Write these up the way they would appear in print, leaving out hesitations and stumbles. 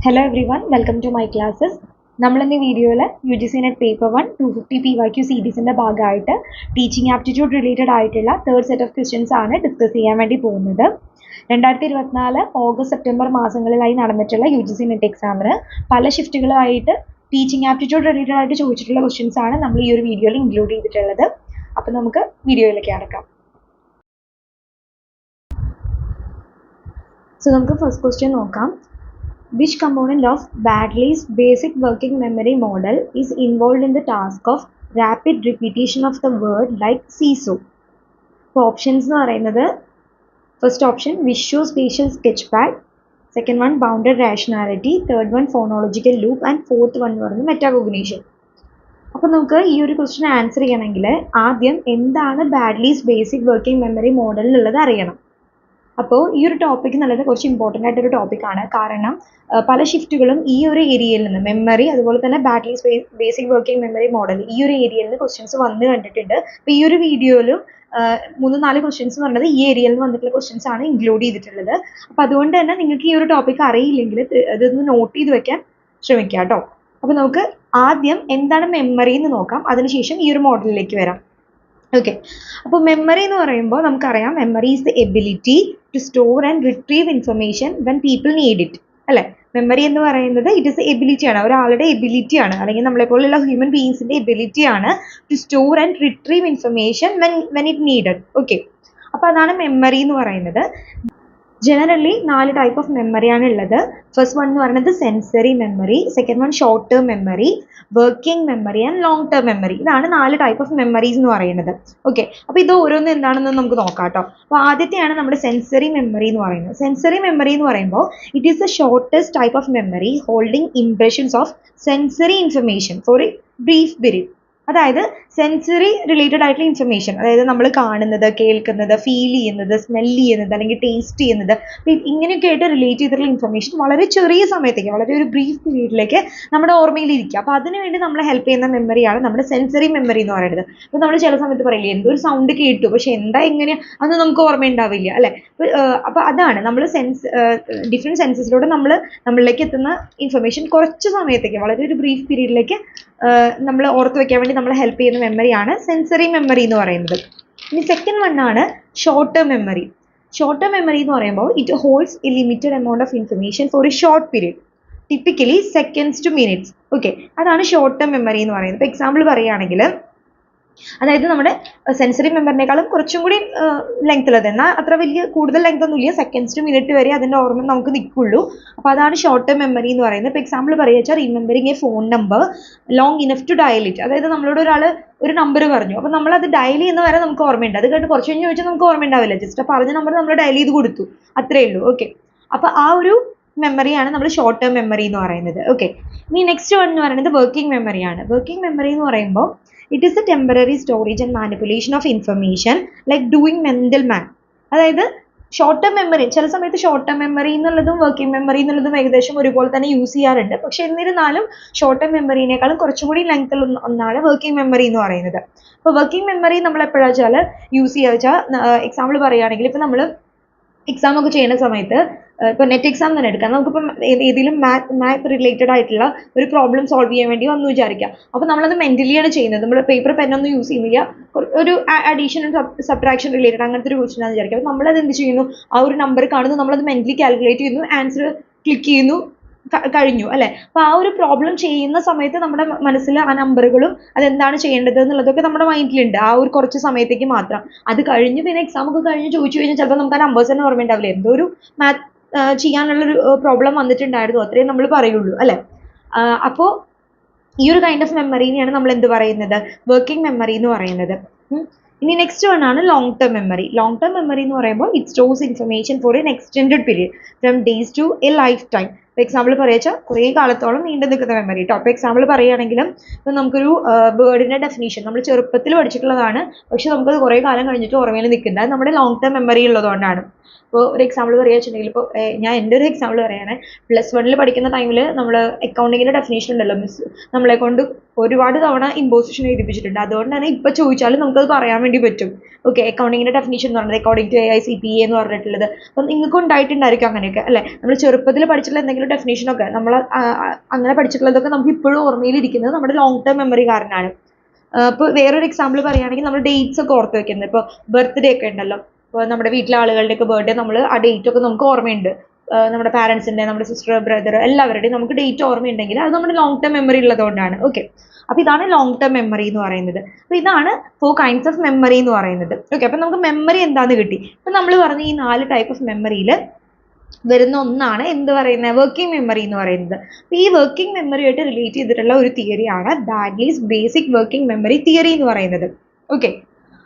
Hello everyone, welcome to my classes. നമ്മൾ ഇന്ന് വീഡിയോയിൽ UGC നെറ്റ് പേപ്പർ 1 250 PYQ സീരീസിൻ്റെ ഭാഗമായിട്ട് ടീച്ചിങ് ആപ്റ്റിറ്റ്യൂഡ് റിലേറ്റഡ് ആയിട്ടുള്ള തേർഡ് സെറ്റ് ഓഫ് ക്വസ്റ്റ്യൻസ് ആണ് ഡിസ്കസ് ചെയ്യാൻ വേണ്ടി പോകുന്നത്. 2024 ഓഗസ്റ്റ് സെപ്റ്റംബർ മാസങ്ങളിലായി നടന്നിട്ടുള്ള UGC നെറ്റ് എക്സാമിന് പല ഷിഫ്റ്റുകളായിട്ട് ടീച്ചിങ് ആപ്റ്റിറ്റ്യൂഡ് റിലേറ്റഡ് ആയിട്ട് ചോദിച്ചിട്ടുള്ള ക്വസ്റ്റ്യൻസ് ആണ് നമ്മൾ ഈ ഒരു വീഡിയോയിൽ ഇൻക്ലൂഡ് ചെയ്തിട്ടുള്ളത്. അപ്പോൾ നമുക്ക് വീഡിയോയിലേക്ക് കടക്കാം. സോ നമുക്ക് ഫസ്റ്റ് ക്വസ്റ്റ്യൻ നോക്കാം. Which component of Baddeley's basic working memory model is involved in the task of rapid repetition of the word like seesaw? So options എന്ന് പറയുന്നത് first option visuospatial sketchpad, second one bounded rationality, third one phonological loop and fourth one എന്ന് പറയുന്നത് metacognition. അപ്പോൾ നമുക്ക് ഈ ഒരു question answer ചെയ്യണമെങ്കിൽ ആദ്യം എന്താണ് ബാഡ്ലീസ് ബേസിക് വർക്കിംഗ് മെമ്മറി മോഡൽ എന്നുള്ളത് അറിയണം. അപ്പോൾ ഈ ഒരു ടോപ്പിക് എന്നുള്ളത് കുറച്ച് ഇമ്പോർട്ടൻ്റ് ആയിട്ടൊരു ടോപ്പിക്കാണ്. കാരണം പല ഷിഫ്റ്റുകളും ഈ ഒരു ഏരിയയിൽ നിന്ന് മെമ്മറി അതുപോലെ തന്നെ ബാഡ്ലീസ് ബേസിക് വർക്കിംഗ് മെമ്മറി മോഡൽ ഈ ഒരു ഏരിയയിൽ നിന്ന് ക്വസ്റ്റ്യൻസ് വന്ന് കണ്ടിട്ടുണ്ട്. അപ്പോൾ ഈ ഒരു വീഡിയോയിലും 3-4 ക്വസ്റ്റ്യൻസ് എന്ന് പറയുന്നത് ഈ ഏരിയയിൽ നിന്ന് വന്നിട്ടുള്ള ക്വസ്റ്റ്യൻസ് ആണ് ഇൻക്ലൂഡ് ചെയ്തിട്ടുള്ളത്. അപ്പോൾ അതുകൊണ്ട് തന്നെ നിങ്ങൾക്ക് ഈ ഒരു ടോപ്പിക് അറിയില്ലെങ്കിൽ അതൊന്ന് നോട്ട് ചെയ്ത് വെക്കാൻ ശ്രമിക്കുക കേട്ടോ. അപ്പോൾ നമുക്ക് ആദ്യം എന്താണ് മെമ്മറി എന്ന് നോക്കാം, അതിനുശേഷം ഈ ഒരു മോഡലിലേക്ക് വരാം. ഓക്കെ, അപ്പോൾ മെമ്മറി എന്ന് പറയുമ്പോൾ നമുക്കറിയാം memory is the ability to store and retrieve information when people need it അല്ലേ. മെമ്മറി എന്ന് പറയുന്നത് ഇറ്റ് ഇസ് എബിലിറ്റിയാണ്, ഒരാളുടെ എബിലിറ്റിയാണ്, അല്ലെങ്കിൽ നമ്മളെപ്പോലുള്ള ഹ്യൂമൻ ബീയിങ്സിൻ്റെ എബിലിറ്റിയാണ് to store and retrieve information when it needed. Okay, അപ്പോൾ അതാണ് മെമ്മറി എന്ന് പറയുന്നത്. ജനറലി 4 ടൈപ്പ് ഓഫ് മെമ്മറിയാണ് ഉള്ളത്. ഫസ്റ്റ് വൺ എന്ന് പറയുന്നത് sensory memory, second one short term memory, working memory and long term memory. ഇതാണ് 4 ടൈപ്പ് ഓഫ് മെമ്മറീസ് എന്ന് പറയുന്നത്. ഓക്കെ, അപ്പോൾ ഇത് ഓരോന്ന് എന്താണെന്ന് നമുക്ക് നോക്കാം കേട്ടോ. അപ്പോൾ ആദ്യത്തെയാണ് നമ്മുടെ സെൻസറി മെമ്മറി എന്ന് പറയുന്നത്. സെൻസറി മെമ്മറി എന്ന് പറയുമ്പോൾ it is the shortest type of memory holding impressions of sensory information for A brief period. അതായത് സെൻസറി റിലേറ്റഡ് ആയിട്ടുള്ള ഇൻഫർമേഷൻ, അതായത് നമ്മൾ കാണുന്നത്, കേൾക്കുന്നത്, ഫീൽ ചെയ്യുന്നത്, സ്മെല്ല് ചെയ്യുന്നത് അല്ലെങ്കിൽ ടേസ്റ്റ് ചെയ്യുന്നത്, ഇങ്ങനെയൊക്കെ ആയിട്ട് റിലേറ്റ് ചെയ്തിട്ടുള്ള ഇൻഫർമേഷൻ വളരെ ചെറിയ സമയത്തേക്ക്, വളരെ ഒരു ബ്രീഫ് പീരീഡിലേക്ക് നമ്മുടെ ഓർമ്മയിലിരിക്കുക. അപ്പോൾ അതിനുവേണ്ടി നമ്മളെ ഹെൽപ്പ് ചെയ്യുന്ന മെമ്മറിയാണ് നമ്മുടെ സെൻസറി മെമ്മറി എന്ന് പറയുന്നത്. അപ്പോൾ നമ്മൾ ചില സമയത്ത് പറയില്ലേ എന്തൊരു സൗണ്ട് കേട്ടു പക്ഷെ എന്താ എങ്ങനെയാ അതൊന്നും നമുക്ക് ഓർമ്മയുണ്ടാവില്ല അല്ലേ. അപ്പോൾ അതാണ് നമ്മൾ ഡിഫറെൻറ്റ് സെൻസസിലൂടെ നമ്മളിലേക്ക് എത്തുന്ന ഇൻഫർമേഷൻ കുറച്ച് സമയത്തേക്ക്, വളരെ ഒരു ബ്രീഫ് പീരീഡിലേക്ക് നമ്മൾ ഓർത്ത് വെക്കാൻ വേണ്ടി നമ്മളെ ഹെൽപ്പ് ചെയ്യുന്ന മെമ്മറിയാണ് സെൻസറി മെമ്മറി എന്ന് പറയുന്നത്. ഇനി സെക്കൻഡ് വൺ ആണ് short term memory. Short term memory എന്ന് പറയുമ്പോൾ it holds A limited amount of information for A short period, typically seconds two minutes. Okay, അതാണ് ഷോർട്ട് ടേം മെമ്മറി എന്ന് പറയുന്നത്. ഇപ്പോൾ എക്സാമ്പിൾ പറയുകയാണെങ്കിൽ, അതായത് നമ്മുടെ സെൻസറി മെമ്മറിനേക്കാളും കുറച്ചും കൂടി ലെങ്ത് ഉള്ളത്, എന്നാൽ അത്ര വലിയ കൂടുതൽ ലെങ്ത് ഒന്നുമില്ല, സെക്കൻഡ്സ് ടു മിനിറ്റ് വരെ അതിൻ്റെ ഓർമ്മ നമുക്ക് നിൽക്കുള്ളൂ. അപ്പോൾ അതാണ് ഷോർട്ട് ടേം മെമ്മറി എന്ന് പറയുന്നത്. ഇപ്പോൾ എക്സാമ്പിൾ പറയുക വെച്ചാൽ remembering a phone number long enough to dial it. അതായത് നമ്മളോട് ഒരാൾ ഒരു നമ്പർ പറഞ്ഞു, അപ്പോൾ നമ്മളത് ഡയൽ ചെയ്യുന്ന വരെ നമുക്ക് ഓർമ്മയുണ്ട്, അത് കഴിഞ്ഞ് കുറച്ച് കഴിഞ്ഞ് ചോദിച്ചാൽ നമുക്ക് ഓർമ്മയുണ്ടാവില്ല, ജസ്റ്റ് പറഞ്ഞ നമ്പർ നമ്മൾ ഡയൽ ചെയ്ത് കൊടുത്തു, അത്രേ ഉള്ളൂ. ഓക്കെ, അപ്പോൾ ആ ഒരു മെമ്മറിയാണ് നമ്മൾ ഷോർട്ട് ടേം മെമ്മറി എന്ന് പറയുന്നത്. ഓക്കെ, ഇനി നെക്സ്റ്റ് വൺ എന്ന് പറയുന്നത് വർക്കിംഗ് മെമ്മറിയാണ്. വർക്കിംഗ് മെമ്മറി എന്ന് പറയുമ്പോൾ it is A temporary storage and manipulation of information like doing mental math. അതായത് ഷോർട്ട് ടേം മെമ്മറി, ചില സമയത്ത് ഷോർട്ട് ടേം മെമ്മറി എന്നുള്ളതും വർക്കിംഗ് മെമ്മറി എന്നുള്ളതും ഏകദേശം ഒരുപോലെ തന്നെ യൂസ് ചെയ്യാറുണ്ട്. പക്ഷെ എന്നിരുന്നാലും ഷോർട്ട് ടേം മെമ്മറിനേക്കാളും കുറച്ചും കൂടി ലെങ്ത് ഉള്ള ഒന്നാണ് വർക്കിംഗ് മെമ്മറി എന്ന് പറയുന്നത്. അപ്പോൾ വർക്കിംഗ് മെമ്മറി നമ്മൾ എപ്പോഴാണെന്ന് വെച്ചാൽ യൂസ് ചെയ്യുക വെച്ചാൽ, എക്സാമ്പിൾ പറയുകയാണെങ്കിൽ ഇപ്പോൾ നമ്മൾ എക്സാം ഒക്കെ ചെയ്യുന്ന സമയത്ത്, ഇപ്പോൾ നെറ്റ് എക്സാം തന്നെ എടുക്കാം, നമുക്കിപ്പം ഏതെങ്കിലും മാത്ത് റിലേറ്റഡ് ആയിട്ടുള്ള ഒരു പ്രോബ്ലം സോൾവ് ചെയ്യാൻ വേണ്ടി വന്നു വിചാരിക്കുക. അപ്പോൾ നമ്മളത് മെൻ്റലിയാണ് ചെയ്യുന്നത്, നമ്മൾ പേപ്പർ പെന്നൊന്നും യൂസ് ചെയ്യുന്നില്ല, ഒരു അഡീഷൻ സബ്ട്രാക്ഷൻ റിലേറ്റഡ് അങ്ങനത്തെ ഒരു ക്വസ്റ്റൻ ആണെന്ന് വിചാരിക്കുക. അപ്പോൾ നമ്മളത് എന്ത് ചെയ്യുന്നു, ആ ഒരു നമ്പർ കാണുന്നു, നമ്മളത് മെൻ്റലി കാൽക്കുലേറ്റ് ചെയ്യുന്നു, ആൻസർ ക്ലിക്ക് ചെയ്യുന്നു, കഴിഞ്ഞു അല്ലേ. അപ്പോൾ ആ ഒരു പ്രോബ്ലം ചെയ്യുന്ന സമയത്ത് നമ്മുടെ മനസ്സിൽ ആ നമ്പറുകളും അതെന്താണ് ചെയ്യേണ്ടത് എന്നുള്ളതൊക്കെ നമ്മുടെ മൈൻഡിലുണ്ട്, ആ ഒരു കുറച്ച് സമയത്തേക്ക് മാത്രം. അത് കഴിഞ്ഞ് പിന്നെ എക്സാം ഒക്കെ കഴിഞ്ഞ് ചോദിച്ചു കഴിഞ്ഞാൽ ചിലപ്പോൾ നമുക്ക് ആ നമ്പേഴ്സ് തന്നെ ഓർമ്മയുണ്ടാവില്ല, എന്തോ ഒരു മാത്ത് ചെയ്യാനുള്ളൊരു പ്രോബ്ലം വന്നിട്ടുണ്ടായിരുന്നു, അത്രയും നമ്മൾ പറയുള്ളൂ അല്ലേ. അപ്പോൾ ഈ ഒരു കൈൻഡ് ഓഫ് മെമ്മറിനെയാണ് നമ്മൾ എന്ത് പറയുന്നത്, വർക്കിംഗ് മെമ്മറി എന്ന് പറയുന്നത്. ഇനി നെക്സ്റ്റ് വൺ ആണ് long term memory. Long term memory എന്ന് പറയുമ്പോൾ it stores information for an extended period from days to a lifetime. ഇപ്പോൾ എക്സാമ്പിൾ പറയുക കുറേ കാലത്തോളം നീണ്ടു നിൽക്കുന്ന മെമ്മറി കേട്ടോ. അപ്പോൾ എക്സാമ്പിൾ പറയുകയാണെങ്കിലും ഇപ്പോൾ നമുക്കൊരു വേർഡിൻ്റെ ഡെഫിനേഷൻ നമ്മൾ ചെറുപ്പത്തിൽ പഠിച്ചിട്ടുള്ളതാണ്, പക്ഷെ നമുക്കത് കുറേ കാലം കഴിഞ്ഞിട്ട് ഓർമ്മയിൽ നിൽക്കുന്നത്, അത് നമ്മുടെ ലോങ് ടേം മെമ്മറി ഉള്ളതുകൊണ്ടാണ്. ഇപ്പോൾ ഒരു എക്സാമ്പിൾ പറയുക വെച്ചിട്ടുണ്ടെങ്കിൽ, ഇപ്പോൾ ഞാൻ എൻ്റെ ഒരു എക്സാമ്പിൾ പറയുകയാണെങ്കിൽ, +1 പഠിക്കുന്ന ടൈമിൽ നമ്മൾ അക്കൗണ്ടിങ്ങിൻ്റെ ഡെഫിനേഷൻ ഉണ്ടല്ലോ, മിസ് നമ്മളെ കൊണ്ട് ഒരുപാട് തവണ ഇമ്പോസിഷൻ എഴുതിപ്പിച്ചിട്ടുണ്ട്. അതുകൊണ്ട് തന്നെ ഇപ്പോൾ ചോദിച്ചാലും നമുക്കത് പറയാൻ വേണ്ടി പറ്റും. ഓക്കെ, അക്കൗണ്ടിങ്ങിൻ്റെ ഡെഫിനിഷൻ എന്ന് പറഞ്ഞത് അക്കോർഡിംഗ് ടു AICPA എന്ന് പറഞ്ഞിട്ടുള്ളത്. അപ്പം നിങ്ങൾക്ക് ഉണ്ടായിട്ടുണ്ടായിരിക്കും അങ്ങനെയൊക്കെ അല്ലേ. നമ്മൾ ചെറുപ്പത്തിൽ പഠിച്ചിട്ടുള്ള എന്തെങ്കിലും ഡെഫിനേഷനൊക്കെ നമ്മൾ അങ്ങനെ പഠിച്ചിട്ടുള്ളതൊക്കെ നമുക്ക് ഇപ്പോഴും ഓർമ്മയിലിരിക്കുന്നത് നമ്മുടെ ലോങ് ടേം മെമ്മറി കാരണമാണ്. ഇപ്പോൾ വേറൊരു എക്സാമ്പിൾ പറയുകയാണെങ്കിൽ നമ്മൾ ഡേറ്റ്സ് ഒക്കെ ഓർത്ത് വെക്കുന്നത്. ഇപ്പോൾ ബർത്ത്ഡേ ഒക്കെ ഉണ്ടല്ലോ, ഇപ്പോൾ നമ്മുടെ വീട്ടിലെ ആളുകളുടെയൊക്കെ ബർത്ത്ഡേ നമ്മൾ ആ ഡേറ്റ് ഒക്കെ നമുക്ക് ഓർമ്മയുണ്ട്. നമ്മുടെ പാരൻസിൻ്റെ, നമ്മുടെ സിസ്റ്റർ, ബ്രദർ എല്ലാവരുടെയും നമുക്ക് ഡേറ്റ് ഓർമ്മയുണ്ടെങ്കിൽ അത് നമ്മുടെ ലോങ് ടേം മെമ്മറി ഉള്ളതുകൊണ്ടാണ്. ഓക്കെ, അപ്പോൾ ഇതാണ് ലോങ് ടേം മെമ്മറി എന്ന് പറയുന്നത്. അപ്പോൾ ഇതാണ് 4 kinds ഓഫ് മെമ്മറി എന്ന് പറയുന്നത്. ഓക്കെ, അപ്പോൾ നമുക്ക് മെമ്മറി എന്താണെന്ന് കിട്ടി. അപ്പോൾ നമ്മൾ പറഞ്ഞ ഈ 4 ടൈപ്പ് ഓഫ് മെമ്മറിയിൽ വരുന്ന ഒന്നാണ് എന്ത് പറയുന്നത്, വർക്കിംഗ് മെമ്മറി എന്ന് പറയുന്നത്. അപ്പോൾ ഈ വർക്കിംഗ് മെമ്മറിയായിട്ട് റിലേറ്റ് ചെയ്തിട്ടുള്ള ഒരു തിയറിയാണ് ബാഡ്ലീസ് ബേസിക് വർക്കിംഗ് മെമ്മറി തിയറി എന്ന് പറയുന്നത്. ഓക്കെ,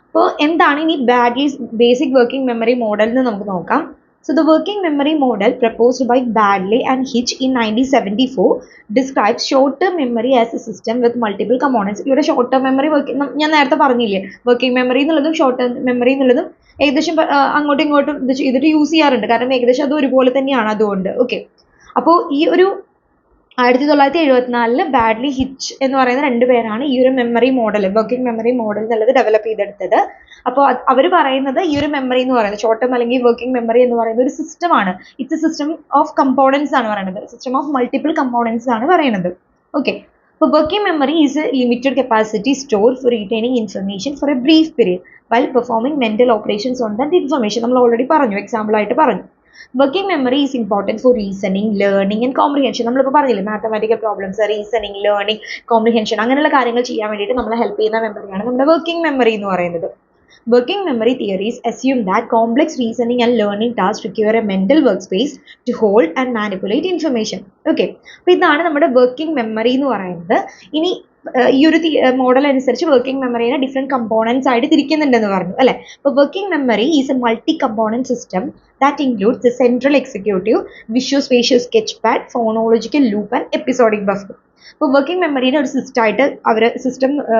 അപ്പോൾ എന്താണ് ഇനി ബാഡ്ലീസ് ബേസിക് വർക്കിംഗ് മെമ്മറി മോഡൽ എന്ന് നമുക്ക് നോക്കാം. So the working memory model proposed by Baddeley and Hitch in 1974 describes short-term memory as a system with multiple components. ഇവിടെ ഷോർട്ട് ടേം മെമ്മറി ഞാൻ നേരത്തെ പറഞ്ഞില്ലേ, വർക്കിംഗ് മെമ്മറി എന്നുള്ളതും ഷോർട്ട് ടേം മെമ്മറി എന്നുള്ളതും ഏകദേശം അങ്ങോട്ടും ഇങ്ങോട്ടും ഇത് ചെയ്തിട്ട് യൂസ് ചെയ്യാറുണ്ട്. കാരണം ഏകദേശം അത് ഒരുപോലെ തന്നെയാണ് അതുകൊണ്ട്. ഓക്കെ, അപ്പോൾ ഈ ഒരു 1974 ബാഡ്ലി ഹിച്ച് എന്ന് പറയുന്ന 2 പേരാണ് ഈ ഒരു memory model, working memory model എന്നുള്ളത് ഡെവലപ്പ് ചെയ്തെടുത്തത്. അപ്പോൾ അവർ പറയുന്നത് ഈ ഒരു മെമ്മറി എന്ന് പറയുന്നത് ഷോർട്ട് ടേം അല്ലെങ്കിൽ വർക്കിംഗ് മെമ്മറി എന്ന് പറയുന്നത് ഒരു സിസ്റ്റമാണ്. It's A system of components ആണ് പറയുന്നത്, സിസ്റ്റം ഓഫ് മൾട്ടിപ്പിൾ കമ്പോണൻസ് ആണ് പറയുന്നത്. ഓക്കെ, അപ്പോൾ working memory is A limited capacity store four retaining information for A brief period while performing mental operations on that information. നമ്മൾ already പറഞ്ഞു, example ആയിട്ട് പറഞ്ഞു. Working memory is important for reasoning, learning and comprehension. നമ്മളിപ്പോൾ പറഞ്ഞില്ലേ, mathematical problems, reasoning, learning, comprehension അങ്ങനെയുള്ള കാര്യങ്ങൾ ചെയ്യാൻ വേണ്ടിയിട്ട് നമ്മളെ ഹെൽപ്പ് ചെയ്യുന്ന മെമ്മറിയാണ് നമ്മുടെ വർക്കിംഗ് മെമ്മറി എന്ന് പറയുന്നത്. Working memory theories assume that complex reasoning and learning tasks require a mental workspace to hold and manipulate information. Okay, അപ്പോൾ ഇതാണ് നമ്മുടെ വർക്കിംഗ് മെമ്മറി എന്ന് പറയുന്നത്. ഇനി ഈ ഒരു മോഡൽ അനുസരിച്ച് വർക്കിംഗ് മെമ്മറിനെ ഡിഫറെൻറ്റ് കമ്പോണൻസ് ആയിട്ട് തിരിക്കുന്നുണ്ടെന്ന് പറഞ്ഞു അല്ലേ. അപ്പോൾ working memory is A multi component system that includes the central executive, visual spatial sketch pad, phonological loop and episodic buffer. അപ്പോൾ വർക്കിംഗ് മെമ്മറിയുടെ ഒരു സിസ്റ്റമായിട്ട്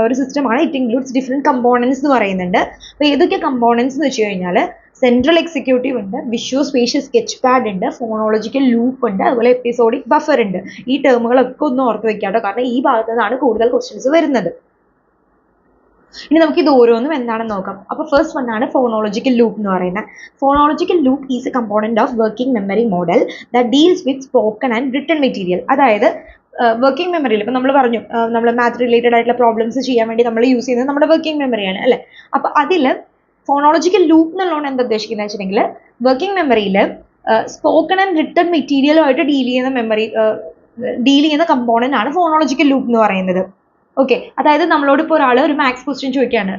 ഒരു സിസ്റ്റമാണ്. ഇറ്റ് ഇൻക്ലൂഡ്സ് ഡിഫറെൻറ്റ് കമ്പോണൻസ് എന്ന് പറയുന്നുണ്ട്. അപ്പോൾ ഏതൊക്കെ കമ്പോണൻസ് എന്ന് വെച്ച് കഴിഞ്ഞാൽ സെൻട്രൽ എക്സിക്യൂട്ടീവ് ഉണ്ട്, വിഷ്വൽ സ്പേഷ്യൽ സ്കെച്ച് പാഡ് ഉണ്ട്, ഫോണോളജിക്കൽ ലൂപ്പ് ഉണ്ട്, അതുപോലെ എപ്പിസോഡിക് ബഫർ ഉണ്ട്. ഈ ടേമുകളൊക്കെ ഒന്ന് ഓർത്ത് വെക്കാട്ടോ, കാരണം ഈ ഭാഗത്തു നിന്നാണ് കൂടുതൽ ക്വസ്റ്റ്യൻസ് വരുന്നത്. ഇനി നമുക്ക് ഇത് ഓരോന്നും എന്താണെന്ന് നോക്കാം. അപ്പോൾ ഫസ്റ്റ് വണ്ണാണ് ഫോണോളജിക്കൽ ലൂപ്പ് എന്ന് പറയുന്നത്. Phonological loop is A component of working memory model that deals with spoken and written material. അതായത് വർക്കിംഗ് മെമ്മറിയിൽ ഇപ്പോൾ നമ്മൾ പറഞ്ഞു, നമ്മൾ മാത്ത് റിലേറ്റഡ് ആയിട്ടുള്ള പ്രോബ്ലംസ് ചെയ്യാൻ വേണ്ടി നമ്മൾ യൂസ് ചെയ്യുന്നത് നമ്മുടെ വർക്കിംഗ് മെമ്മറിയാണ് അല്ലേ. അപ്പോൾ അതിൽ ഫോണോളജിക്കൽ ലൂപ്പ് എന്നുള്ളതാണ് എന്താ ഉദ്ദേശിക്കുന്നത് വെച്ചിട്ടുണ്ടെങ്കിൽ, വർക്കിംഗ് മെമ്മറിയിൽ സ്പോക്കൺ ആൻഡ് റിട്ടൺ മെറ്റീരിയലുമായിട്ട് ഡീൽ ചെയ്യുന്ന കമ്പോണൻ്റ് ആണ് ഫോണോളജിക്കൽ ലൂപ്പ് എന്ന് പറയുന്നത്. ഓക്കെ, അതായത് നമ്മളോട് ഇപ്പോൾ ഒരാൾ ഒരു മാത്സ് ക്വസ്റ്റ്യൻ ചോദിക്കുകയാണ്,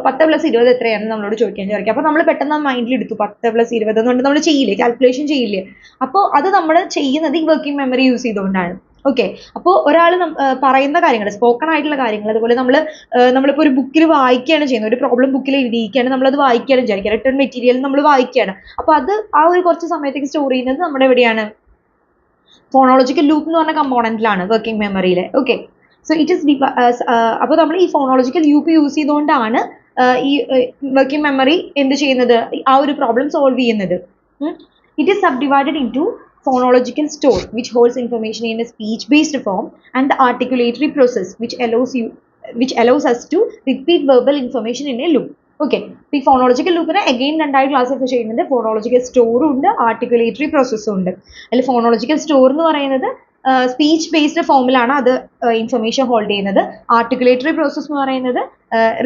10 + 20 എത്രയാണെന്ന് നമ്മളോട് ചോദിക്കാൻ ചോദിക്കുക. അപ്പോൾ നമ്മൾ പെട്ടെന്ന് മൈൻഡിൽ എടുത്തു 10 + 20 എന്നുകൊണ്ട് നമ്മൾ ചെയ്യില്ലേ, കാൽക്കുലേഷൻ ചെയ്യില്ലേ. അപ്പോൾ അത് നമ്മൾ ചെയ്യുന്നത് ഈ വർക്കിംഗ് മെമ്മറി യൂസ് ചെയ്തുകൊണ്ടാണ്. ഓക്കെ, അപ്പോൾ ഒരാൾ പറയുന്ന കാര്യങ്ങൾ, സ്പോക്കൺ ആയിട്ടുള്ള കാര്യങ്ങൾ, അതുപോലെ നമ്മളിപ്പോൾ ഒരു ബുക്കിൽ വായിക്കുകയാണ് ചെയ്യുന്നത്, ഒരു പ്രോബ്ലം ബുക്കിൽ എഴുതിയിരിക്കുകയാണ്, നമ്മളത് വായിക്കുകയാണ് വിചാരിക്കുക, റിട്ടേൺ മെറ്റീരിയൽ നമ്മൾ വായിക്കുകയാണ്. അപ്പോൾ അത് ആ ഒരു കുറച്ച് സമയത്തേക്ക് സ്റ്റോർ ചെയ്യുന്നത് നമ്മുടെ എവിടെയാണ്, ഫോണോളജിക്കൽ ലൂപ്പ് എന്ന് പറഞ്ഞ കമ്പോണൻറ്റിലാണ് വർക്കിംഗ് മെമ്മറിയിൽ. ഓക്കെ, സോ ഇറ്റ് ഇസ് അപ്പോൾ നമ്മൾ ഈ ഫോണോളജിക്കൽ ലൂപ്പ് യൂസ് ചെയ്തുകൊണ്ടാണ് ഈ വർക്കിംഗ് മെമ്മറി എന്ത് ചെയ്യുന്നത്, ആ ഒരു പ്രോബ്ലം സോൾവ് ചെയ്യുന്നത്. It is subdivided in to phonological store, which holds information in a speech-based form, and the articulatory process, which allows us to repeat verbal information in a loop. Okay, ഈ phonological ലൂപ്പിനെ again 2 classify ചെയ്യുന്നുണ്ട്. Phonological സ്റ്റോറും ഉണ്ട്, articulatory പ്രോസസ്സും ഉണ്ട്. അതിൽ phonological store എന്ന് പറയുന്നത് speech based ഫോമിലാണ് അത് information hold ചെയ്യുന്നത്. ആർട്ടിക്കുലേറ്ററി പ്രോസസ് എന്ന് പറയുന്നത്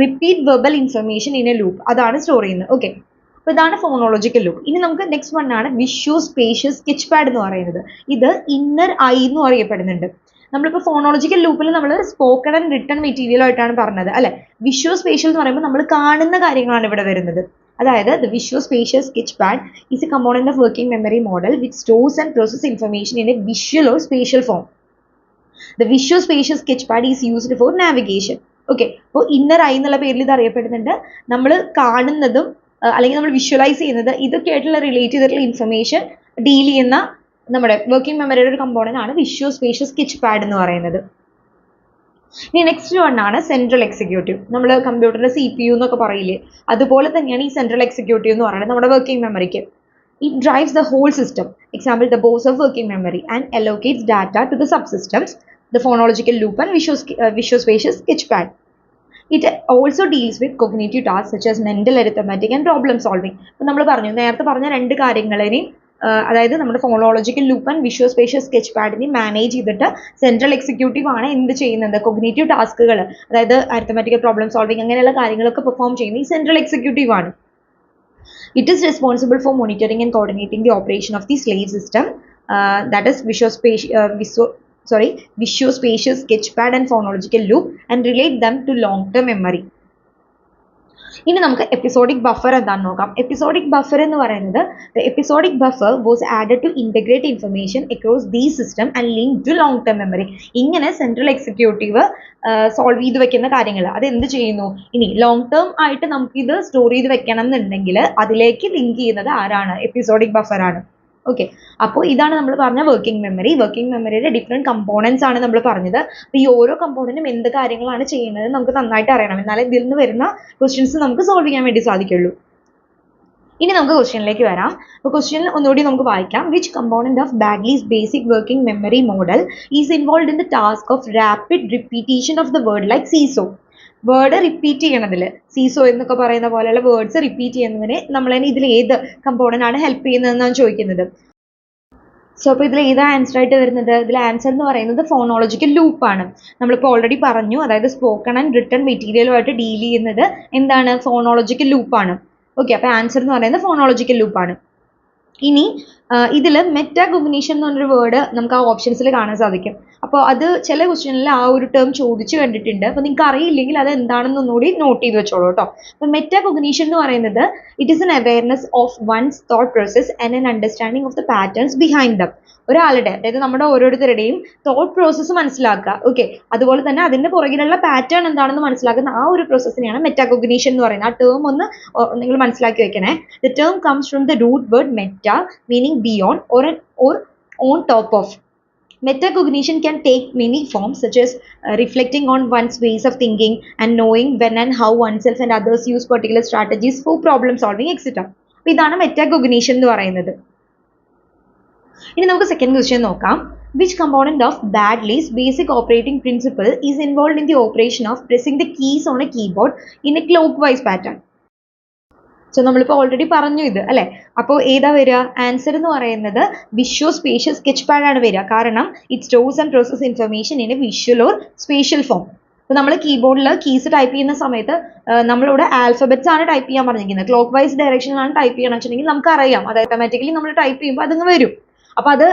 repeat verbal information in A loop, അതാണ് സ്റ്റോർ ചെയ്യുന്നത്. ഓക്കെ, അപ്പോൾ ഇതാണ് ഫോണോളജിക്കൽ ലൂപ്പ്. ഇനി നമുക്ക് നെക്സ്റ്റ് വൺ ആണ് വിഷ്വൽ സ്പേഷ്യൽ സ്കെച്ച് പാഡ് എന്ന് പറയുന്നത്. ഇത് ഇന്നർ ഐ എന്നും അറിയപ്പെടുന്നുണ്ട്. നമ്മളിപ്പോൾ ഫോണോളജിക്കൽ ലൂപ്പിൽ നമ്മൾ സ്പോക്കൺ ആൻഡ് റിട്ടൺ മെറ്റീരിയൽ ആയിട്ടാണ് പറഞ്ഞത് അല്ലേ. വിഷ്വൽ സ്പേഷ്യൽ എന്ന് പറയുമ്പോൾ നമ്മൾ കാണുന്ന കാര്യങ്ങളാണ് ഇവിടെ വരുന്നത്. അതായത് the visual spatial sketch pad is A component of working memory model which stores and process information in A visual or spatial form. The visual spatial sketch pad is used for navigation. Okay, അപ്പോൾ inner I എന്നുള്ള പേരിൽ ഇത് അറിയപ്പെടുന്നുണ്ട്. നമ്മൾ കാണുന്നതും അല്ലെങ്കിൽ നമ്മൾ visualise ചെയ്യുന്നത് ഇതൊക്കെ ആയിട്ടുള്ള റിലേറ്റ് ചെയ്തിട്ടുള്ള ഇൻഫർമേഷൻ ഡീൽ ചെയ്യുന്ന നമ്മുടെ വർക്കിംഗ് മെമ്മറിയുടെ ഒരു കമ്പോണന്റ് ആണ് വിഷ്വൽ സ്പേഷ്യൽ സ്കെച്ച് പാഡ് എന്ന് പറയുന്നത്. ഇനി നെക്സ്റ്റ് വൺ ആണ് സെൻട്രൽ എക്സിക്യൂട്ടീവ്. നമ്മൾ കമ്പ്യൂട്ടറിന്റെ CPU എന്നൊക്കെ പറയില്ലേ, അതുപോലെ തന്നെയാണ് ഈ സെൻട്രൽ എക്സിക്യൂട്ടീവ് എന്ന് പറയുന്നത് നമ്മുടെ വർക്കിംഗ് മെമ്മറിക്ക്. It drives the whole system. Example, the boss of working memory and allocates data to the sub systems the phonological loop and visuospatial sketchpad. It also deals with cognitive tasks such as mental arithmetic and problem solving. അപ്പോൾ നമ്മൾ പറഞ്ഞു നേരത്തെ പറഞ്ഞ രണ്ട് കാര്യങ്ങളെയും അതായത് നമ്മുടെ phonological loop and visuospatial sketch പാഡിനെ മാനേജ് ചെയ്തിട്ട് സെൻട്രൽ എക്സിക്യൂട്ടീവ് ആണ് എന്ത് ചെയ്യുന്നത്, കൊഗ്നേറ്റീവ് ടാസ്കുകൾ, അതായത് അരിത്തമാറ്റിക്കൽ പ്രോബ്ലം സോൾവിങ് അങ്ങനെയുള്ള കാര്യങ്ങളൊക്കെ പെർഫോം ചെയ്യുന്ന ഈ സെൻട്രൽ എക്സിക്യൂട്ടീവ് ആണ്. It is responsible for monitoring and coordinating the operation of the slave system, that is visuospatial sketchpad and phonological loop, and relate them to long-term memory. ഇനി നമുക്ക് episodic buffer എന്താണെന്ന് നോക്കാം. Episodic buffer എന്ന് പറയുന്നത് the episodic buffer was added to integrate information across these system and link to long term memory. ഇങ്ങനെ central executive solve ചെയ്ത് വെക്കുന്ന കാര്യങ്ങൾ അത് എന്ത് ചെയ്യുന്നു, ഇനി ലോങ് ടേം ആയിട്ട് നമുക്ക് ഇത് സ്റ്റോർ ചെയ്ത് വെക്കണം എന്നുണ്ടെങ്കിൽ അതിലേക്ക് ലിങ്ക് ചെയ്യുന്നത് ആരാണ്, എപ്പിസോഡിക് ബഫർ ആണ്. ഓക്കെ, അപ്പോൾ ഇതാണ് നമ്മൾ പറഞ്ഞ വർക്കിംഗ് മെമ്മറി. വർക്കിംഗ് മെമ്മറിയുടെ ഡിഫറെൻറ്റ് കമ്പോണൻസ് ആണ് നമ്മൾ പറഞ്ഞത്. അപ്പോൾ ഈ ഓരോ കമ്പോണൻറ്റും എന്ത് കാര്യങ്ങളാണ് ചെയ്യുന്നത് നമുക്ക് നന്നായിട്ട് അറിയണം, എന്നാലേ ഇതിൽ നിന്ന് വരുന്ന ക്വസ്റ്റ്യൻസ് നമുക്ക് സോൾവ് ചെയ്യാൻ വേണ്ടി സാധിക്കുള്ളൂ. ഇനി നമുക്ക് ക്വസ്റ്റ്യനിലേക്ക് വരാം. അപ്പോൾ ക്വസ്റ്റ്യനിൽ ഒന്നുകൂടി നമുക്ക് വായിക്കാം. Which component of Baddeley's basic working memory model is involve in the task of rapid repetition of the word like seesaw. Word repeat ചെയ്യണതിൽ, സീസോ എന്നൊക്കെ പറയുന്ന പോലെയുള്ള വേർഡ്സ് റിപ്പീറ്റ് ചെയ്യുന്നതിന് നമ്മളതിന് ഇതിൽ ഏത് കമ്പോണൻ്റ് ആണ് ഹെൽപ്പ് ചെയ്യുന്നതെന്നാണ് ചോദിക്കുന്നത്. സോ അപ്പോൾ ഇതിൽ ഏതാ ആൻസർ ആയിട്ട് വരുന്നത്, ഇതിൽ ആൻസർ എന്ന് പറയുന്നത് ഫോണോളജിക്കൽ ലൂപ്പാണ്. നമ്മളിപ്പോൾ ഓൾറെഡി പറഞ്ഞു, അതായത് സ്പോക്കൺ ആൻഡ് റിട്ടൺ മെറ്റീരിയലുമായിട്ട് ഡീൽ ചെയ്യുന്നത് എന്താണ്, ഫോണോളജിക്കൽ ലൂപ്പാണ്. ഓക്കെ, അപ്പോൾ ആൻസർ എന്ന് പറയുന്നത് ഫോണോളജിക്കൽ ലൂപ്പാണ്. ഇനി ഇതിൽ മെറ്റാകോഗ്നിഷൻ എന്ന് പറഞ്ഞൊരു വേർഡ് നമുക്ക് ആ ഓപ്ഷൻസിൽ കാണാൻ സാധിക്കും. അപ്പോൾ അത് ചില ക്വസ്റ്റ്യനിൽ ആ ഒരു ടേം ചോദിച്ചു കണ്ടിട്ടുണ്ട്. അപ്പോൾ നിങ്ങൾക്ക് അറിയില്ലെങ്കിൽ അത് എന്താണെന്ന് ഒന്നുകൂടി നോട്ട് ചെയ്ത് വെച്ചോളൂ കേട്ടോ. അപ്പോൾ മെറ്റാകോഗ്നിഷൻ എന്ന് പറയുന്നത് it is an awareness of one's thought process and an understanding of the patterns behind them. ഒരാളുടെ, അതായത് നമ്മുടെ ഓരോരുത്തരുടെയും തോട്ട് പ്രോസസ്സ് മനസ്സിലാക്കുക. ഓക്കെ, അതുപോലെ തന്നെ അതിൻ്റെ പുറകിലുള്ള പാറ്റേൺ എന്താണെന്ന് മനസ്സിലാക്കുന്ന ആ ഒരു പ്രോസസ്സിനെയാണ് മെറ്റാകോഗ്നിഷൻ എന്ന് പറയുന്നത്. ആ ടേം ഒന്ന് നിങ്ങൾ മനസ്സിലാക്കി വെക്കണേ. The term comes from the root word meta, meaning beyond or on top of. Metacognition can take many forms such as reflecting on one's ways of thinking and knowing when and how oneself and others use particular strategies for problem solving etc. അപ്പോൾ ഇതാണ് metacognition എന്ന് പറയുന്നത്. ഇനി നമുക്ക് second question നോക്കാം. Which component of Bagley's basic operating principle is involved in the operation of pressing the keys on a keyboard in a clockwise pattern? So നമ്മളിപ്പോൾ already പറഞ്ഞു ഇത് അല്ലേ. അപ്പോൾ ഏതാ വരിക, ആൻസർ എന്ന് പറയുന്നത് വിഷ്വോസ്പേഷ്യൽ സ്കെച്ച് പാഡാണ് വരിക. കാരണം it stores and process information in A visual or spatial form. അപ്പോൾ നമ്മൾ കീബോർഡിൽ കീസ് ടൈപ്പ് ചെയ്യുന്ന സമയത്ത് നമ്മളിവിടെ ആൽഫബറ്റ്സ് ആണ് ടൈപ്പ് ചെയ്യാൻ പറഞ്ഞിരിക്കുന്നത്. ക്ലോക്ക് വൈസ് ഡയറക്ഷനിലാണ് ടൈപ്പ് ചെയ്യണമെന്ന് വെച്ചിട്ടുണ്ടെങ്കിൽ നമുക്കറിയാം, അത് ഓട്ടോമാറ്റിക്കലി നമ്മൾ ടൈപ്പ് ചെയ്യുമ്പോൾ അതങ്ങ് വരും. അപ്പോൾ അത്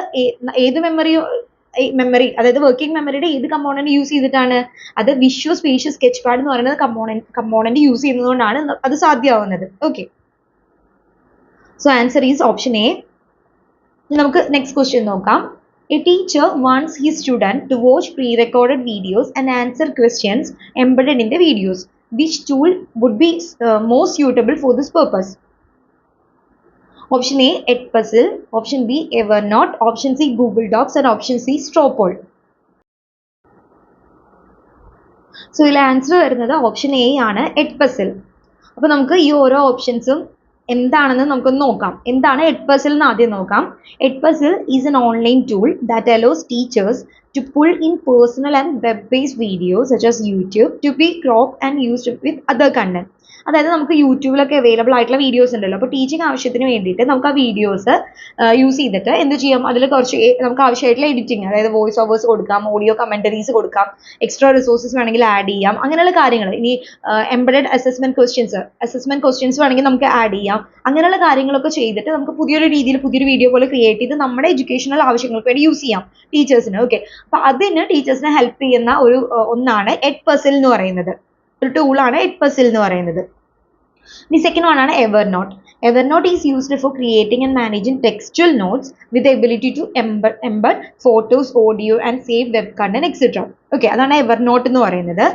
ഏത് മെമ്മറി, അതായത് വർക്കിംഗ് മെമ്മറിയുടെ ഏത് കമ്പോണന്റ് യൂസ് ചെയ്തിട്ടാണ്, അത് വിഷ്വോസ്പേഷ്യൽ സ്കെച്ച് പാഡ് എന്ന് പറയുന്നത് കമ്പോണന്റ് യൂസ് ചെയ്യുന്നതുകൊണ്ടാണ് അത് സാധ്യമാവുന്നത്. Okay, so answer is option A. നമുക്ക് നെക്സ്റ്റ് ക്വസ്റ്റ്യൻ നോക്കാം. A teacher wants his student to watch pre-recorded videos and answer questions embedded in the videos. Which tool would be most suitable for this purpose? Option A, Edpuzzle. Option B, Evernote. Option C, Google Docs. And option C, Strawpoll. So ഇതിൽ answer വരുന്നത് option A ആണ്, Edpuzzle. അപ്പോൾ നമുക്ക് ഈ ഓരോ ഓപ്ഷൻസും എന്താണെന്ന് നമുക്കൊന്ന് നോക്കാം. എന്താണ് Edpuzzle എന്ന് ആദ്യം നോക്കാം. Edpuzzle is an online tool that allows teachers to pull in personal and web-based videos such as YouTube to be cropped and used with other content. അതായത് നമുക്ക് യൂട്യൂബിലൊക്കെ അവൈലബിൾ ആയിട്ടുള്ള വീഡിയോസ് ഉണ്ടല്ലോ. അപ്പോൾ ടീച്ചിങ് ആവശ്യത്തിന് വേണ്ടിയിട്ട് നമുക്ക് ആ വീഡിയോസ് യൂസ് ചെയ്തിട്ട് എന്ത് ചെയ്യാം, അതിൽ കുറച്ച് നമുക്ക് ആവശ്യമായിട്ടുള്ള എഡിറ്റിംഗ്, അതായത് വോയിസ് ഓവേഴ്സ് കൊടുക്കാം, ഓഡിയോ കമൻറ്ററീസ് കൊടുക്കാം, എക്സ്ട്രാ റിസോഴ്സസ് വേണമെങ്കിൽ ആഡ് ചെയ്യാം, അങ്ങനെയുള്ള കാര്യങ്ങൾ. ഇനി എംബഡഡ് അസസ്മെന്റ് ക്വസ്റ്റ്യൻസ് വേണമെങ്കിൽ നമുക്ക് ആഡ് ചെയ്യാം. അങ്ങനെയുള്ള കാര്യങ്ങളൊക്കെ ചെയ്തിട്ട് നമുക്ക് പുതിയൊരു രീതിയിൽ പുതിയൊരു വീഡിയോ പോലെ ക്രിയേറ്റ് ചെയ്ത് നമ്മുടെ എഡ്യൂക്കേഷണൽ ആവശ്യങ്ങൾക്ക് വേണ്ടി യൂസ് ചെയ്യാം ടീച്ചേഴ്സിന്. ഓക്കെ, അപ്പോൾ അതിന് ടീച്ചേഴ്സിനെ ഹെൽപ്പ് ചെയ്യുന്ന ഒന്നാണ് Edpuzzle എന്ന് പറയുന്നത്. ഒരു ടൂളാണ് Edpuzzle എന്ന് പറയുന്നത്. The second one ആണ് Evernote. Evernote is used for creating and managing textual notes with the ability to embed photos, audio and save web content etc. Okay, അതാണ് Evernote എന്ന് പറയുന്നത്.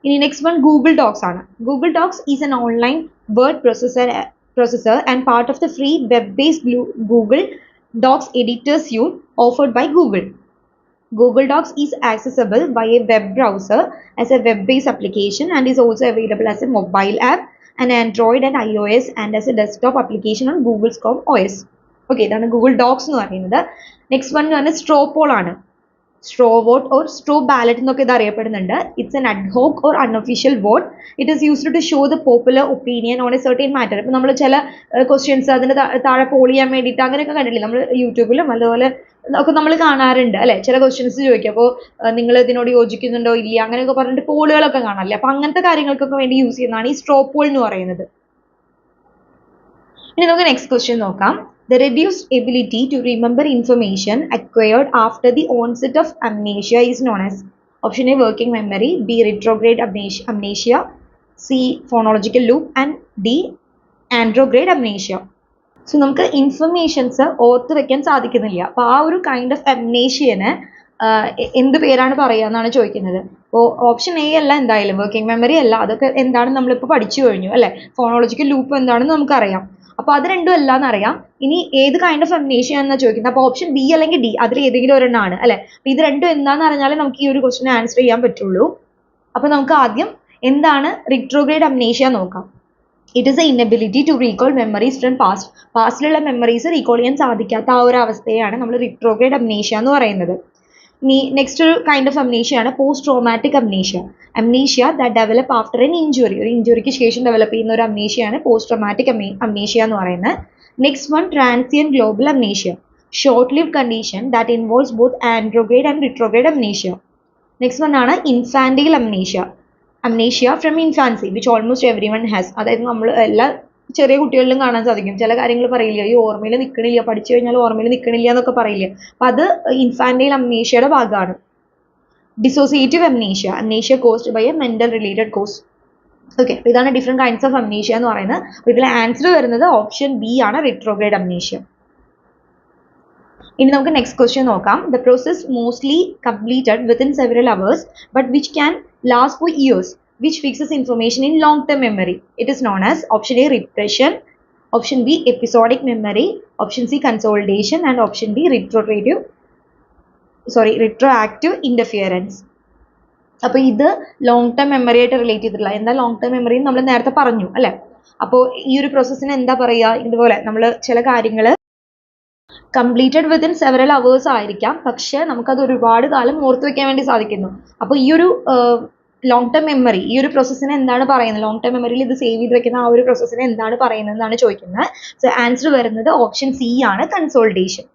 ഇനി നെക്സ്റ്റ് വൺ Google Docs ആണ്. Google Docs is an online word processor and part of the free web-based Google Docs editor suite offered by Google. Google Docs is accessible via a web browser as a web-based application and is also available as a mobile app and Android and iOS and as a desktop application on Google's Chrome OS. Okay, ഇതാണ് Google Docs എന്ന് പറയുന്നത്. Next one ആണ് Strawpoll ആണ്. Straw vote or straw ballot എന്നൊക്കെ ഇത് അറിയപ്പെടുന്നുണ്ട്. It's an ad hoc or unofficial vote. It is used to show the popular opinion on a certain matter. ഇപ്പം നമ്മൾ ചില ക്വസ്റ്റ്യൻസ് അതിന് താഴെ പോൾ ചെയ്യാൻ വേണ്ടിയിട്ട് അങ്ങനെയൊക്കെ കണ്ടിട്ടില്ലേ നമ്മൾ യൂട്യൂബിലും അതുപോലെ ഒക്കെ നമ്മൾ കാണാറുണ്ട് അല്ലെ. ചില ക്വസ്റ്റ്യൻസ് ചോദിക്കും, അപ്പോൾ നിങ്ങൾ ഇതിനോട് യോജിക്കുന്നുണ്ടോ ഇല്ല അങ്ങനെയൊക്കെ പറഞ്ഞിട്ട് പോളുകളൊക്കെ കാണാറില്ലേ. അപ്പൊ അങ്ങനത്തെ കാര്യങ്ങൾക്കൊക്കെ വേണ്ടി യൂസ് ചെയ്യുന്നതാണ് ഈ സ്ട്രോ പോൾ എന്ന് പറയുന്നത്. ഇനി നമുക്ക് നെക്സ്റ്റ് ക്വസ്റ്റ്യൻ നോക്കാം. The reduced ability to remember information acquired after the onset of amnesia is known as option A working memory, B retrograde amnesia, C phonological loop and D andrograde amnesia. So നമുക്ക് informations ഓർത്ത് വെക്കാൻ സാധിക്കുന്നില്ല. അപ്പോൾ ആ ഒരു kind of അംനേഷ്യന് എന്ത് പേരാണ് പറയുക എന്നാണ് ചോദിക്കുന്നത്. അപ്പോൾ ഓപ്ഷൻ എ അല്ല എന്തായാലും, വർക്കിംഗ് മെമ്മറി അല്ല, അതൊക്കെ എന്താണെന്ന് നമ്മളിപ്പോൾ പഠിച്ചു കഴിഞ്ഞു അല്ലേ. ഫോണോളജിക്കൽ ലൂപ്പ് എന്താണെന്ന് നമുക്കറിയാം. അപ്പോൾ അത് രണ്ടും അല്ല എന്നറിയാം. ഇനി ഏത് കൈൻഡ് ഓഫ് അംനേഷ്യ എന്നാണ് ചോദിക്കുന്നത്. അപ്പോൾ ഓപ്ഷൻ ബി അല്ലെങ്കിൽ ഡി അതിൽ ഏതെങ്കിലും ഒരെണ്ണമാണ് അല്ലേ. അപ്പോൾ ഇത് രണ്ടും എന്താണെന്ന് അറിഞ്ഞാലേ നമുക്ക് ഈ ഒരു ക്വസ്റ്റിന് ആൻസർ ചെയ്യാൻ പറ്റുള്ളൂ. അപ്പോൾ നമുക്ക് ആദ്യം എന്താണ് റിട്രോഗ്രേഡ് അംനേഷ്യ നോക്കാം. It is a inability to recall memories from past. പാസ്റ്റിലുള്ള മെമ്മറീസ് റീകോൾ ചെയ്യാൻ സാധിക്കാത്ത ആ ഒരു അവസ്ഥയാണ് നമ്മൾ റിട്രോഗ്രേഡ് അംനേഷ്യ എന്ന് പറയുന്നത്. ഇനി നെക്സ്റ്റ് ഒരു കൈൻഡ് ഓഫ് അംനേഷ്യ ആണ് post traumatic amnesia. Amnesia that develop after N injury. ഒരു ഇഞ്ചുറിക്ക് ശേഷം ഡെവലപ്പ് ചെയ്യുന്ന ഒരു അംനേഷ്യയാണ് പോസ്റ്റ് ട്രോമാറ്റിക് അംനേഷ്യ എന്ന് പറയുന്നത്. Next one transient global amnesia. Short live condition that involves both anterograde and retrograde amnesia. Next one ആണ് infantile amnesia. Amnesia from infancy which almost everyone has. അതായത് നമ്മൾ എല്ലാ ചെറിയ കുട്ടികളിലും കാണാൻ സാധിക്കും. ചില കാര്യങ്ങൾ പറയില്ല, ഈ ഓർമ്മയിൽ നിൽക്കണില്ല, പഠിച്ചു കഴിഞ്ഞാൽ ഓർമ്മയിൽ നിൽക്കണില്ല എന്നൊക്കെ പറയില്ല. അപ്പം അത് ഇൻഫാന്റൈൽ അംനേഷ്യയുടെ ഭാഗമാണ്. Dissociative amnesia, amnesia caused by a mental related cause. Okay, അപ്പോൾ ഇതാണ് ഡിഫറെൻറ്റ് കൈൻഡ്സ് ഓഫ് അംനേഷ്യ എന്ന് പറയുന്നത്. അപ്പോൾ ഇതിൽ ആൻസർ വരുന്നത് ഓപ്ഷൻ ബി ആണ്, റിട്രോഗ്രേഡ് അംനേഷ്യ. ഇനി നമുക്ക് നെക്സ്റ്റ് ക്വസ്റ്റ്യൻ നോക്കാം. The process mostly completed within several hours but which can last for years which fixes information in long-term memory. It is known as option A repression, option B episodic memory, option C consolidation and option D retroactive interference. അപ്പോൾ ഇത് long term memory ആയിട്ട് relate ചെയ്തിട്ടുള്ള എന്താ long term memory നമ്മൾ നേരത്തെ പറഞ്ഞു അല്ലേ. അപ്പോൾ ഈ ഒരു പ്രോസസ്സിന് എന്താ പറയുക, ഇതുപോലെ നമ്മൾ ചില കാര്യങ്ങൾ കംപ്ലീറ്റഡ് വിത്തിൻ സെവറൽ അവേഴ്സ് ആയിരിക്കാം, പക്ഷെ നമുക്കത് ഒരുപാട് കാലം ഓർത്ത് വെക്കാൻ വേണ്ടി സാധിക്കുന്നു. അപ്പോൾ ഈ ഒരു ലോങ് ടേം മെമ്മറി ഈ ഒരു പ്രോസസ്സിനെ എന്താണ് പറയുന്നത്, ലോങ് ടേം മെമ്മറിയിൽ ഇത് സേവ് ചെയ്ത് വെക്കുന്ന ആ ഒരു പ്രോസസ്സിനെ എന്താണ് പറയുന്നത് എന്നാണ് ചോദിക്കുന്നത്. സോ ആൻസർ വരുന്നത് ഓപ്ഷൻ സി ആണ്, കൺസോൾട്ടേഷൻ.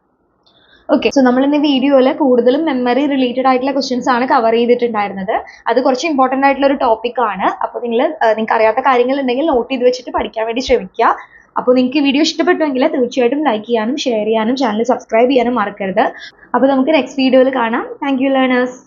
ഓക്കെ, സോ നമ്മൾ ഇന്ന് വീഡിയോയിൽ കൂടുതലും മെമ്മറി റിലേറ്റഡ് ആയിട്ടുള്ള ക്വസ്റ്റ്യൻസ് ആണ് കവർ ചെയ്തിട്ടുണ്ടായിരുന്നത്. അത് കുറച്ച് ഇമ്പോർട്ടൻ്റ് ആയിട്ടുള്ള ഒരു ടോപ്പിക് ആണ്. അപ്പോൾ നിങ്ങൾക്ക് അറിയാത്ത കാര്യങ്ങൾ ഉണ്ടെങ്കിൽ നോട്ട് ചെയ്ത് വെച്ചിട്ട് പഠിക്കാൻ വേണ്ടി ശ്രമിക്കുക. അപ്പോൾ നിങ്ങൾക്ക് വീഡിയോ ഇഷ്ടപ്പെട്ടുവെങ്കിൽ തീർച്ചയായിട്ടും ലൈക്ക് ചെയ്യാനും ഷെയർ ചെയ്യാനും ചാനൽ സബ്സ്ക്രൈബ് ചെയ്യാനും മറക്കരുത്. അപ്പോൾ നമുക്ക് നെക്സ്റ്റ് വീഡിയോയിൽ കാണാം. Thank you learners.